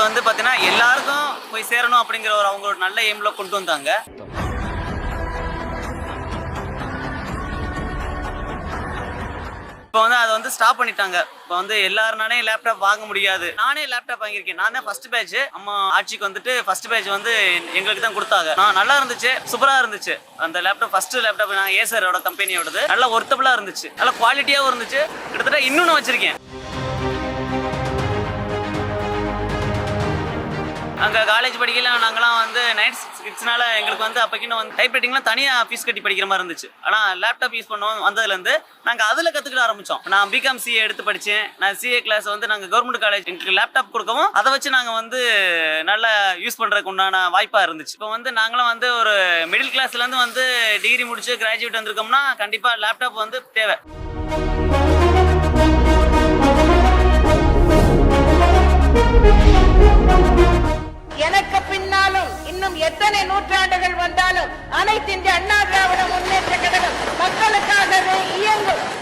வந்து பார்த்தீங்கன்னா எல்லாருக்கும் போய் சேரணும் அப்படிங்கிற ஒரு அவங்களோட நல்ல எய்ம்ல கொண்டு வந்தாங்க. இப்போ வந்து அதை வந்து ஸ்டாப் பண்ணிட்டாங்க. இப்போ வந்து எல்லாருனாலே லேப்டாப் வாங்க முடியாது. நானே லேப்டாப் வாங்கியிருக்கேன். நான் தான் ஃபர்ஸ்ட் பேட்ச். அம்மா ஆட்சிக்கு வந்துட்டு ஃபர்ஸ்ட் பேட்ச் வந்து எங்களுக்கு தான் கொடுத்தாங்க. நல்லா இருந்துச்சு, சூப்பராக இருந்துச்சு. அந்த லேப்டாப் ஃபர்ஸ்ட் லேப்டாப் நான் ஏசரோட கம்பெனியோடது. நல்லா ஒர்த்தபுளாக இருந்துச்சு, நல்லா குவாலிட்டியாகவும் இருந்துச்சு. கிட்டத்தட்ட இன்னொன்று வச்சிருக்கேன். அங்கே காலேஜ் படிக்கல நாங்களாம் வந்து நைட் கிட்ஸ்னால எங்களுக்கு வந்து அப்போக்கின்னு வந்து டைப் ரைட்டிங்லாம் தனியாக ஃபீஸ் கட்டி படிக்கிற மாதிரி இருந்துச்சு. ஆனால் லேப்டாப் யூஸ் பண்ணோம் வந்ததுலேருந்து நாங்கள் அதில் கற்றுக்கிட ஆரம்பித்தோம். நான் பிகாம் சிஏ எடுத்து படித்தேன். நான் சிஏ கிளாஸ் வந்து நாங்கள் கவர்மெண்ட் காலேஜ் எங்களுக்கு லேப்டாப் கொடுக்கவும் அதை வச்சு நாங்கள் வந்து நல்லா யூஸ் பண்ணுறதுக்கு உண்டான வாய்ப்பாக இருந்துச்சு. இப்போ வந்து நாங்களும் வந்து ஒரு மிடில் கிளாஸ்லேருந்து வந்து டிகிரி முடிச்சு கிராஜுவேட் வந்திருக்கோம்னா கண்டிப்பாக லேப்டாப் வந்து தேவை. எனக்கு பின்னாலும் இன்னும் எத்தனை நூற்றாண்டுகள் வந்தாலும் அனைத்து இந்திய அண்ணா திராவிட முன்னேற்ற